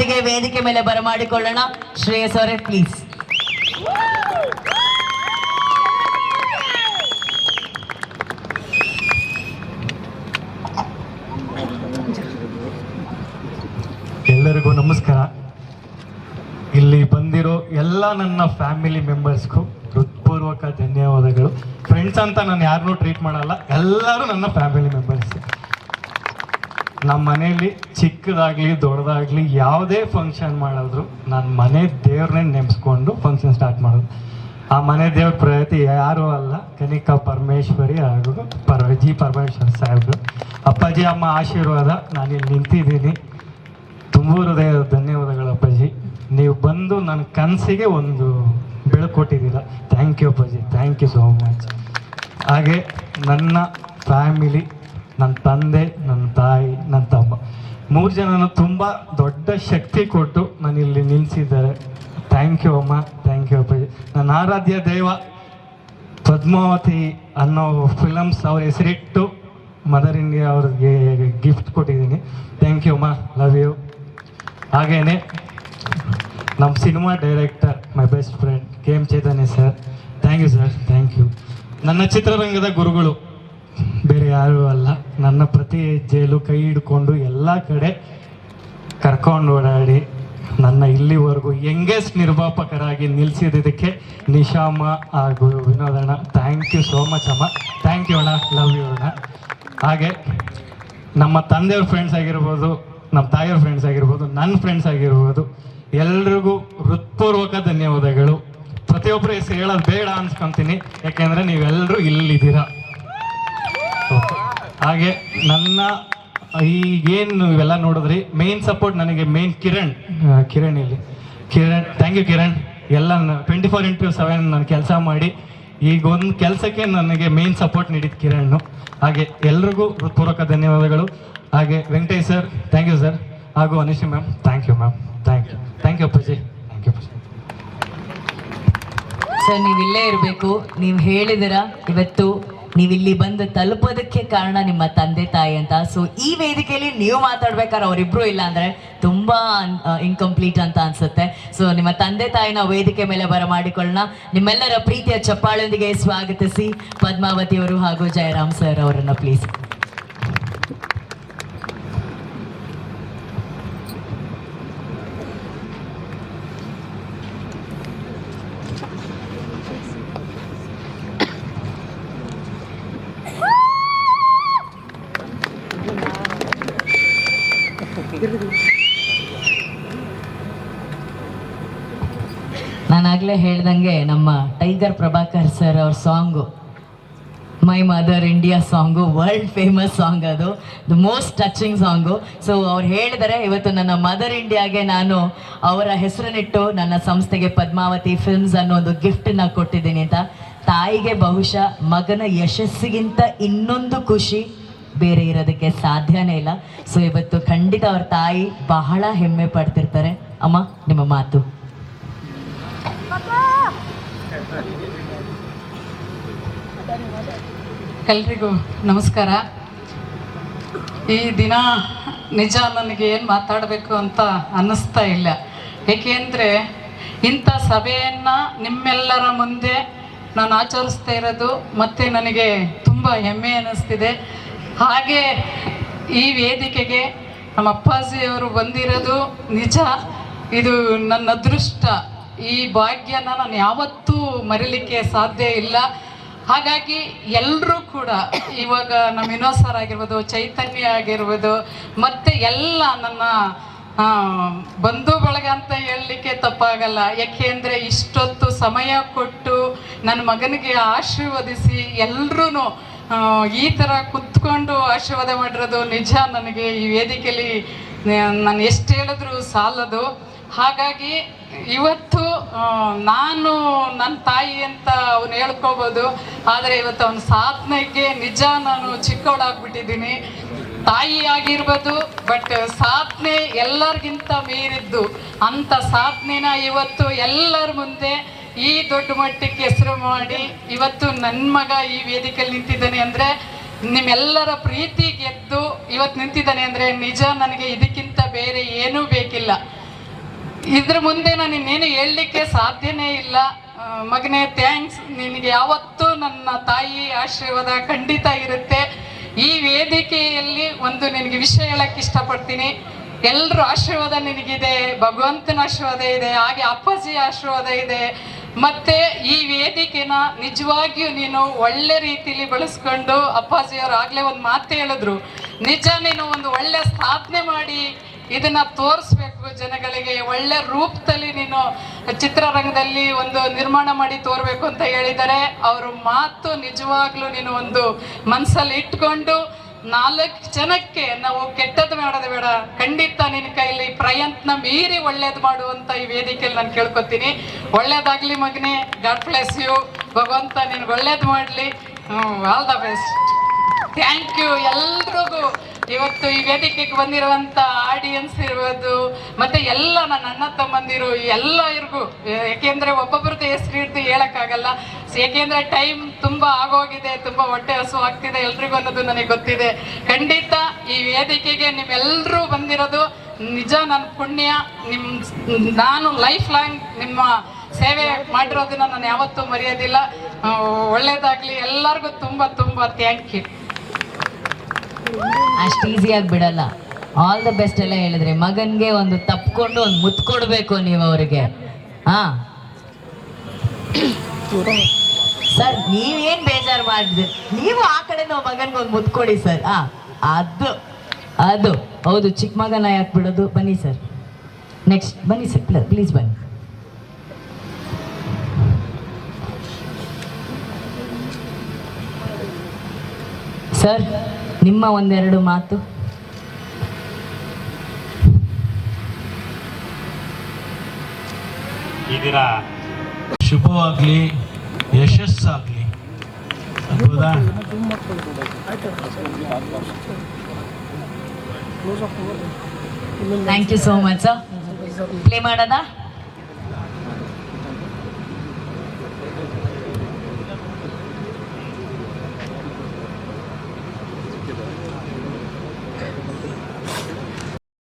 ಅವರೊಂದಿಗೆ ವೇದಿಕೆ ಮೇಲೆ ಬರಮಾಡಿಕೊಳ್ಳೋಣ. ಶ್ರೇಯಸ್ ಅವರೇ ಪ್ಲೀಸ್. ಎಲ್ಲರಿಗೂ ನಮಸ್ಕಾರ. ಇಲ್ಲಿ ಬಂದಿರೋ ಎಲ್ಲ ನನ್ನ ಫ್ಯಾಮಿಲಿ ಮೆಂಬರ್ಸ್ಗೂ ಹೃತ್ಪೂರ್ವಕ ಧನ್ಯವಾದಗಳು. ಫ್ರೆಂಡ್ಸ್ ಅಂತ ನಾನು ಯಾರನ್ನೂ ಟ್ರೀಟ್ ಮಾಡಲ್ಲ, ಎಲ್ಲರೂ ನನ್ನ ಫ್ಯಾಮಿಲಿ ಮೆಂಬರ್ಸ್. ನಮ್ಮ ಮನೆಯಲ್ಲಿ ಚಿಕ್ಕದಾಗಲಿ ದೊಡ್ಡದಾಗಲಿ ಯಾವುದೇ ಫಂಕ್ಷನ್ ಮಾಡಿದ್ರು ನಾನು ಮನೆ ದೇವ್ರನ್ನೇ ನೆನೆಸ್ಕೊಂಡು ಫಂಕ್ಷನ್ ಸ್ಟಾರ್ಟ್ ಮಾಡೋದು. ಆ ಮನೆ ದೇವ್ರ ಪ್ರತಿ ಯಾರೂ ಅಲ್ಲ, ಕನಿಕಾ ಪರಮೇಶ್ವರಿ ಹಾಗೂ ಜಿ ಪರಮೇಶ್ವರ್ ಸಾಹೇಬ್ರು. ಅಪ್ಪಾಜಿ ಅಮ್ಮ ಆಶೀರ್ವಾದ ನಾನಿಲ್ಲಿ ನಿಂತಿದ್ದೀನಿ. ತುಂಬ ಹೃದಯದ ಧನ್ಯವಾದಗಳು ಅಪ್ಪಾಜಿ. ನೀವು ಬಂದು ನನ್ನ ಕನಸಿಗೆ ಒಂದು ಬೆಳಕು ಕೊಟ್ಟಿದ್ದೀರ. Thank you Appaji, thank you so much. ಹಾಗೆ ನನ್ನ ಫ್ಯಾಮಿಲಿ, ನನ್ನ ತಂದೆ, ನನ್ನ ತಾಯಿ, ನನ್ನ ತಮ್ಮ, 3 ಜನನು ತುಂಬ ದೊಡ್ಡ ಶಕ್ತಿ ಕೊಟ್ಟು ನಾನಿಲ್ಲಿ ನಿಲ್ಲಿಸಿದ್ದಾರೆ. ಥ್ಯಾಂಕ್ ಯು ಅಮ್ಮ, ಥ್ಯಾಂಕ್ ಯು ಅಪ್ಪಾಜಿ. ನನ್ನ ಆರಾಧ್ಯ ದೈವ ಪದ್ಮಾವತಿ ಅನ್ನೋ ಫಿಲಮ್ಸ್ ಅವ್ರ ಹೆಸರಿಟ್ಟು ಮದರ್ ಇಂಡಿಯಾ ಅವ್ರಿಗೆ ಗಿಫ್ಟ್ ಕೊಟ್ಟಿದ್ದೀನಿ. ಥ್ಯಾಂಕ್ ಯು ಅಮ್ಮ, ಲವ್ ಯು. ಹಾಗೇನೆ ನಮ್ಮ cinema director, my best friend KM Chaitanya sir, thank you sir, thank you. ನನ್ನ ಚಿತ್ರರಂಗದ ಗುರುಗಳು ಬೇರೆ ಯಾರೂ ಅಲ್ಲ. ನನ್ನ ಪ್ರತಿ ಹೆಜ್ಜೆಯಲ್ಲೂ ಕೈ ಹಿಡ್ಕೊಂಡು ಎಲ್ಲ ಕಡೆ ಕರ್ಕೊಂಡು ಓಡಾಡಿ ನನ್ನ ಇಲ್ಲಿವರೆಗೂ ಯಂಗೆಸ್ಟ್ ನಿರ್ಮಾಪಕರಾಗಿ ನಿಲ್ಲಿಸಿದ್ದಕ್ಕೆ ನಿಶಾಮ ಹಾಗೂ ವಿನೋದಣ್ಣ, ಥ್ಯಾಂಕ್ ಯು ಸೋ ಮಚ್ ಅಮ್ಮ, ಥ್ಯಾಂಕ್ ಯು ಅಣ್ಣ, ಲವ್ ಯು ಅಣ್ಣ. ಹಾಗೆ ನಮ್ಮ ತಂದೆಯವ್ರ ಫ್ರೆಂಡ್ಸ್ ಆಗಿರ್ಬೋದು, ನಮ್ಮ ತಾಯಿಯವ್ರ ಫ್ರೆಂಡ್ಸ್ ಆಗಿರ್ಬೋದು, ನನ್ನ ಫ್ರೆಂಡ್ಸ್ ಆಗಿರ್ಬೋದು, ಎಲ್ರಿಗೂ ಹೃತ್ಪೂರ್ವಕ ಧನ್ಯವಾದಗಳು. ಪ್ರತಿಯೊಬ್ಬರು ಹೆಸರು ಹೇಳೋದು ಬೇಡ ಅನ್ಸ್ಕೊತೀನಿ, ಯಾಕೆಂದರೆ ನೀವೆಲ್ಲರೂ ಇಲ್ಲಿದ್ದೀರಾ. ಹಾಗೆ ನನ್ನ ಈಗೇನು ಇವೆಲ್ಲ ನೋಡಿದ್ರಿ, ಮೇನ್ ಸಪೋರ್ಟ್ ನನಗೆ ಮೇನ್ ಕಿರಣ್ ಇಲ್ಲಿ ಥ್ಯಾಂಕ್ ಯು ಕಿರಣ್. ಎಲ್ಲ 24x7 ನಾನು ಕೆಲಸ ಮಾಡಿ ಈಗ ಒಂದು ಕೆಲಸಕ್ಕೆ ನನಗೆ ಮೇನ್ ಸಪೋರ್ಟ್ ನೀಡಿದ್ದು ಕಿರಣ್. ಹಾಗೆ ಎಲ್ರಿಗೂ ಹೃತ್ಪೂರ್ವಕ ಧನ್ಯವಾದಗಳು. ಹಾಗೆ Venkatesh sir, thank you sir. ಹಾಗೂ Anishi ma'am, thank you ma'am, thank you, thank you Appaji, thank you Appaji. Sir ನೀವಿಲ್ಲೇ ಇರಬೇಕು. ನೀವು ಹೇಳಿದಿರ ಇವತ್ತು ನೀವಿಲ್ಲಿ ಬಂದು ತಲುಪೋದಕ್ಕೆ ಕಾರಣ ನಿಮ್ಮ ತಂದೆ ತಾಯಿ ಅಂತ. ಸೊ ಈ ವೇದಿಕೆಯಲ್ಲಿ ನೀವು ಮಾತಾಡ್ಬೇಕಾದ್ರೆ ಅವರಿಬ್ರು ಇಲ್ಲ ಅಂದ್ರೆ ತುಂಬಾ ಇನ್ಕಂಪ್ಲೀಟ್ ಅಂತ ಅನ್ಸುತ್ತೆ. ಸೊ ನಿಮ್ಮ ತಂದೆ ತಾಯಿನ ವೇದಿಕೆ ಮೇಲೆ ಬರಮಾಡಿಕೊಳ್ಳೋಣ. ನಿಮ್ಮೆಲ್ಲರ ಪ್ರೀತಿಯ ಚಪ್ಪಾಳೊಂದಿಗೆ ಸ್ವಾಗತಿಸಿ ಪದ್ಮಾವತಿ ಅವರು ಹಾಗೂ ಜಯರಾಮ್ ಸರ್ ಅವರನ್ನ ಪ್ಲೀಸ್. ನಾನಾಗಲೇ ಹೇಳ್ದಂಗೆ ನಮ್ಮ ಟೈಗರ್ ಪ್ರಭಾಕರ್ ಸರ್ ಅವ್ರ song my mother India song world famous song, ಅದು the most touching song. So ಅವ್ರು ಹೇಳಿದರೆ ಇವತ್ತು ನನ್ನ ಮದರ್ ಇಂಡಿಯಾಗೆ ನಾನು ಅವರ ಹೆಸರನ್ನಿಟ್ಟು ನನ್ನ ಸಂಸ್ಥೆಗೆ ಪದ್ಮಾವತಿ ಫಿಲ್ಮ್ಸ್ ಅನ್ನೋ ಒಂದು ಗಿಫ್ಟನ್ನು ಕೊಟ್ಟಿದ್ದೀನಿ ಅಂತ. ತಾಯಿಗೆ ಬಹುಶಃ ಮಗನ ಯಶಸ್ಸಿಗಿಂತ ಇನ್ನೊಂದು ಖುಷಿ ಬೇರೆ ಇರೋದಕ್ಕೆ ಸಾಧ್ಯನೇ ಇಲ್ಲ. ಸೊ ಇವತ್ತು ಖಂಡಿತ ಅವ್ರ ತಾಯಿ ಬಹಳ ಹೆಮ್ಮೆ ಪಡ್ತಿರ್ತಾರೆ. ಅಮ್ಮ ನಿಮ್ಮ ಮಾತು. ಎಲ್ರಿಗೂ ನಮಸ್ಕಾರ. ಈ ದಿನ ನಿಜ ನನಗೆ ಏನು ಮಾತಾಡಬೇಕು ಅಂತ ಅನ್ನಿಸ್ತಾ ಇಲ್ಲ. ಏಕೆಂದರೆ ಇಂಥ ಸಭೆಯನ್ನು ನಿಮ್ಮೆಲ್ಲರ ಮುಂದೆ ನಾನು ಆಚರಿಸ್ತಾ ಇರೋದು ಮತ್ತು ನನಗೆ ತುಂಬ ಹೆಮ್ಮೆ ಅನ್ನಿಸ್ತಿದೆ. ಹಾಗೆ ಈ ವೇದಿಕೆಗೆ ನಮ್ಮ ಅಪ್ಪಾಜಿಯವರು ಬಂದಿರೋದು ನಿಜ, ಇದು ನನ್ನ ಅದೃಷ್ಟ. ಈ ಭಾಗ್ಯನ ನಾನು ಯಾವತ್ತೂ ಮರಿಲಿಕ್ಕೆ ಸಾಧ್ಯ ಇಲ್ಲ. ಹಾಗಾಗಿ ಎಲ್ಲರೂ ಕೂಡ ಇವಾಗ ನಮ್ಮ ವಿನೋದ್ ಸರ್ ಆಗಿರ್ಬೋದು, ಚೈತನ್ಯ ಆಗಿರ್ಬೋದು, ಮತ್ತು ಎಲ್ಲ ನನ್ನ ಬಂಧು ಬಳಗ ಅಂತ ಹೇಳಲಿಕ್ಕೆ ತಪ್ಪಾಗಲ್ಲ. ಯಾಕೆಂದರೆ ಇಷ್ಟೊತ್ತು ಸಮಯ ಕೊಟ್ಟು ನನ್ನ ಮಗನಿಗೆ ಆಶೀರ್ವದಿಸಿ ಎಲ್ಲರೂ ಈ ಥರ ಕುತ್ಕೊಂಡು ಆಶೀರ್ವಾದ ಮಾಡಿರೋದು ನಿಜ. ನನಗೆ ಈ ವೇದಿಕೆಯಲ್ಲಿ ನಾನು ಎಷ್ಟು ಹೇಳಿದ್ರು ಸಾಲದು. ಹಾಗಾಗಿ ಇವತ್ತು ನಾನು ನನ್ನ ತಾಯಿ ಅಂತ ಅವನು ಹೇಳ್ಕೋಬೋದು, ಆದರೆ ಇವತ್ತು ಅವನ ಸಾಧನೆಗೆ ನಿಜ ನಾನು ಚಿಕ್ಕವಳಾಗ್ಬಿಟ್ಟಿದ್ದೀನಿ. ತಾಯಿ ಆಗಿರ್ಬೋದು, ಬಟ್ ಸಾಧನೆ ಎಲ್ಲರಿಗಿಂತ ಮೀರಿದ್ದು. ಅಂಥ ಸಾಧನೆನ ಇವತ್ತು ಎಲ್ಲರ ಮುಂದೆ ಈ ದೊಡ್ಡ ಮಟ್ಟಕ್ಕೆ ಹೆಸರು ಮಾಡಿ ಇವತ್ತು ನನ್ನ ಮಗ ಈ ವೇದಿಕೆಯಲ್ಲಿ ನಿಂತಿದ್ದಾನೆ ಅಂದರೆ, ನಿಮ್ಮೆಲ್ಲರ ಪ್ರೀತಿ ಗೆದ್ದು ಇವತ್ತು ನಿಂತಿದ್ದಾನೆ ಅಂದರೆ ನಿಜ ನನಗೆ ಇದಕ್ಕಿಂತ ಬೇರೆ ಏನೂ ಬೇಕಿಲ್ಲ. ಇದ್ರ ಮುಂದೆ ನಾನು ಇನ್ನೇನು ಹೇಳಲಿಕ್ಕೆ ಸಾಧ್ಯನೇ ಇಲ್ಲ. ಮಗನೇ ಥ್ಯಾಂಕ್ಸ್. ನಿನಗೆ ಯಾವತ್ತೂ ನನ್ನ ತಾಯಿ ಆಶೀರ್ವಾದ ಖಂಡಿತ ಇರುತ್ತೆ. ಈ ವೇದಿಕೆಯಲ್ಲಿ ಒಂದು ನಿನಗೆ ವಿಷಯ ಹೇಳಕ್ಕೆ ಇಷ್ಟಪಡ್ತೀನಿ. ಎಲ್ಲರ ಆಶೀರ್ವಾದ ನಿನಗಿದೆ, ಭಗವಂತನ ಆಶೀರ್ವಾದ ಇದೆ, ಹಾಗೆ ಅಪ್ಪಾಜಿ ಆಶೀರ್ವಾದ ಇದೆ. ಮತ್ತೆ ಈ ವೇದಿಕೆನ ನಿಜವಾಗಿಯೂ ನೀನು ಒಳ್ಳೆ ರೀತಿಲಿ ಬಳಸ್ಕೊಂಡು, ಅಪ್ಪಾಜಿಯವರು ಆಗಲೇ ಒಂದು ಮಾತು ಹೇಳಿದ್ರು, ನಿಜ ನೀನು ಒಂದು ಒಳ್ಳೆ ಸಾಧನೆ ಮಾಡಿ ಇದನ್ನ ತೋರಿಸ್ಬೇಕು ಜನಗಳಿಗೆ, ಒಳ್ಳೆ ರೂಪದಲ್ಲಿ ನೀನು ಚಿತ್ರರಂಗದಲ್ಲಿ ಒಂದು ನಿರ್ಮಾಣ ಮಾಡಿ ತೋರ್ಬೇಕು ಅಂತ ಹೇಳಿದ್ದಾರೆ. ಅವ್ರ ಮಾತು ನಿಜವಾಗ್ಲೂ ನೀನು ಒಂದು ಮನಸ್ಸಲ್ಲಿ ಇಟ್ಕೊಂಡು 4 ಜನಕ್ಕೆ ನಾವು ಕೆಟ್ಟದ್ದು ಮಾಡೋದು ಬೇಡ, ಖಂಡಿತ ನಿನ್ನ ಕೈಲಿ ಪ್ರಯತ್ನ ಮೀರಿ ಒಳ್ಳೇದು ಮಾಡುವಂತ ಈ ವೇದಿಕೆಯಲ್ಲಿ ನಾನು ಕೇಳ್ಕೊತೀನಿ. ಒಳ್ಳೇದಾಗ್ಲಿ ಮಗನೇ, ಗಾಡ್ ಬ್ಲೆಸ್ ಯು. ಭಗವಂತ ನಿನ್ಗೆ ಒಳ್ಳೇದು ಮಾಡಲಿ. All the best. Thank you ಎಲ್ರಿಗೂ. ಇವತ್ತು ಈ ವೇದಿಕೆಗೆ ಬಂದಿರುವಂತ ಆಡಿಯನ್ಸ್ ಇರ್ಬೋದು, ಮತ್ತೆ ಎಲ್ಲ ನನ್ನ ಅಣ್ಣ ತಮ್ಮಂದಿರು ಎಲ್ಲರಿಗೂ, ಯಾಕೆಂದ್ರೆ ಒಬ್ಬೊಬ್ರದ್ದು ಹೆಸರು ಹಿಡಿದು ಹೇಳಕ್ಕಾಗಲ್ಲ. ಯಾಕೆಂದ್ರೆ ಟೈಮ್ ತುಂಬಾ ಆಗೋಗಿದೆ, ತುಂಬಾ ಹೊಟ್ಟೆ ಹಸು ಆಗ್ತಿದೆ ಎಲ್ರಿಗೂ ಅನ್ನೋದು ನನಗೆ ಗೊತ್ತಿದೆ. ಖಂಡಿತ ಈ ವೇದಿಕೆಗೆ ನಿಮ್ಮೆಲ್ಲರೂ ಬಂದಿರೋದು ನಿಜ ನನ್ನ ಪುಣ್ಯ. ನಾನು ಲೈಫ್ ಲಾಂಗ್ ನಿಮ್ಮ ಸೇವೆ ಮಾಡಿರೋದನ್ನ ನಾನು ಯಾವತ್ತೂ ಮರೆಯೋದಿಲ್ಲ. ಒಳ್ಳೇದಾಗ್ಲಿ ಎಲ್ಲರಿಗೂ. ತುಂಬಾ ತುಂಬಾ ಥ್ಯಾಂಕ್ ಯು. ಅಷ್ಟು ಈಸಿಯಾಗಿ ಬಿಡಲ್ಲ. ಆಲ್ ದ ಬೆಸ್ಟ್ ಎಲ್ಲ ಹೇಳಿದ್ರೆ, ಮಗನ್ಗೆ ಒಂದು ತಪ್ಕೊಂಡು ಒಂದು ಮುತ್ತು ಕೊಡ್ಬೇಕು ನೀವು ಅವರಿಗೆ. ಹಾ ಸರ್, ನೀವೇನ್ ಬೇಜಾರು ಮಾಡಿದ್ರಿ, ನೀವು ಆ ಕಡೆ ನಾವು ಮಗನ್ಗೆ ಒಂದು ಮುತ್ತು ಕೊಡಿ ಸರ್. ಅದು ಅದು ಹೌದು, ಚಿಕ್ಕ ಮಗನ ಯಾಕೆ ಬಿಡೋದು. ಬನ್ನಿ ಸರ್, ನೆಕ್ಸ್ಟ್ ಬನ್ನಿ ಸರ್, ಪ್ಲೀಸ್ ಬನ್ನಿ. ಸರ್, ನಿಮ್ಮ ಒಂದೆರಡು ಮಾತು. ಇದರ ಶುಭವಾಗ್ಲಿ, ಯಶಸ್ಸಾಗ್ಲಿ. ಹೌದಾ? Thank you so much sir. Play ಮಾಡೋದಾ?